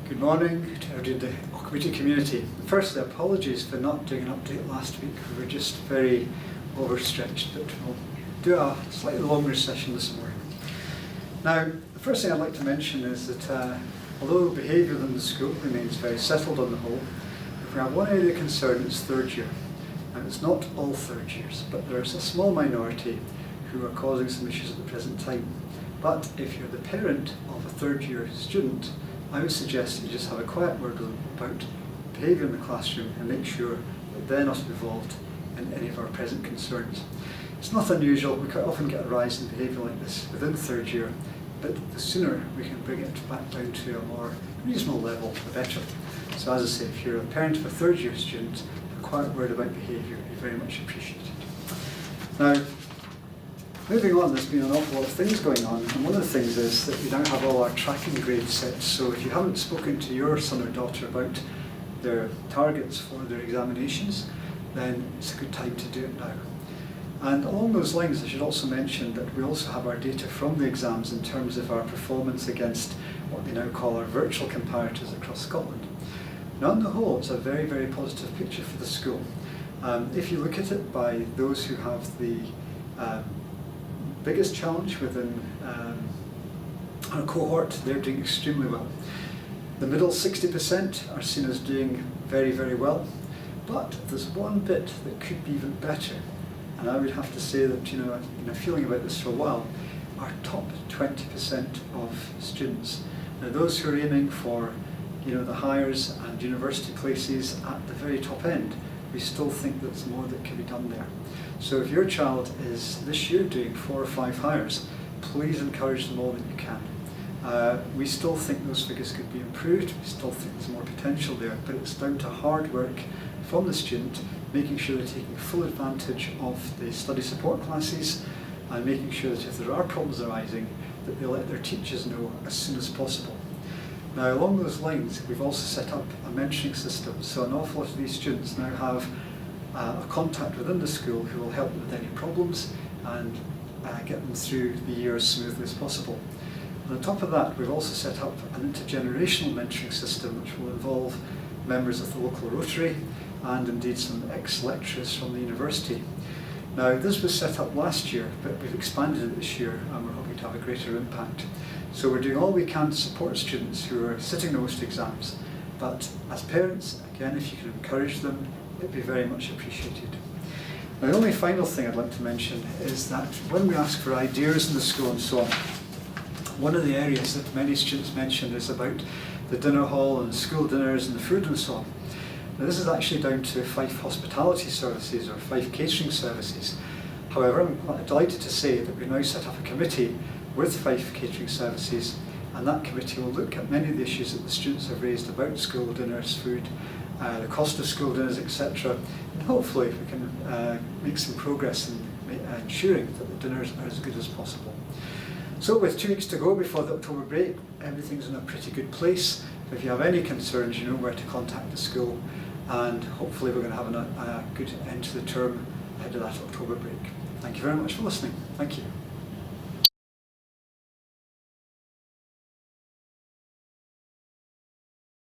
Good morning to everybody in the Auchmuty community. Firstly, apologies for not doing an update last week. We were just very overstretched, but we'll do a slightly longer session this morning. Now, the first thing I'd like to mention is that although behaviour in the school remains very settled on the whole, if we have one area of concern, it's third year. And it's not all third years, but there's a small minority who are causing some issues at the present time. But if you're the parent of a third year student, I would suggest you just have a quiet word with them about behaviour in the classroom and make sure that they're not involved in any of our present concerns. It's not unusual, we quite often get a rise in behaviour like this within third year, but the sooner we can bring it back down to a more reasonable level, the better. So as I say, if you're a parent of a third year student, a quiet word about behaviour would be very much appreciated. Now, moving on, there's been an awful lot of things going on, and one of the things is that we now have all our tracking grades set, so if you haven't spoken to your son or daughter about their targets for their examinations, then it's a good time to do it now. And along those lines, I should also mention that we also have our data from the exams in terms of our performance against what they now call our virtual comparators across Scotland. Now, on the whole, it's a very, very positive picture for the school. If you look at it by those who have the biggest challenge within our cohort, they're doing extremely well. The middle 60% are seen as doing very, very well, but there's one bit that could be even better, and I would have to say that, I've been feeling about this for a while, our top 20% of students. Now, those who are aiming for the Highers and university places at the very top end, we still think there's more that can be done there. So if your child is this year doing 4 or 5 Highers, please encourage them all that you can. We still think those figures could be improved, we still think there's more potential there, but it's down to hard work from the student, making sure they're taking full advantage of the study support classes and making sure that if there are problems arising, that they let their teachers know as soon as possible. Now, along those lines, we've also set up a mentoring system, so an awful lot of these students now have a contact within the school who will help them with any problems and get them through the year as smoothly as possible. And on top of that, we've also set up an intergenerational mentoring system which will involve members of the local Rotary and indeed some ex-lecturers from the university. Now, this was set up last year, but we've expanded it this year and we're hoping to have a greater impact. So we're doing all we can to support students who are sitting the most exams, but as parents, again, if you can encourage them, it'd be very much appreciated. Now, the only final thing I'd like to mention is that when we ask for ideas in the school and so on, one of the areas that many students mention is about the dinner hall and school dinners and the food and so on. Now, this is actually down to Fife Hospitality Services or Fife Catering Services. However, I'm quite delighted to say that we've now set up a committee with Fife Catering Services, and that committee will look at many of the issues that the students have raised about school dinners, food, the cost of school dinners, etc. And hopefully we can make some progress in ensuring that the dinners are as good as possible. So with 2 weeks to go before the October break, everything's in a pretty good place. If you have any concerns, you know where to contact the school, and hopefully we're going to have a good end to the term ahead of that October break. Thank you very much for listening. Thank you.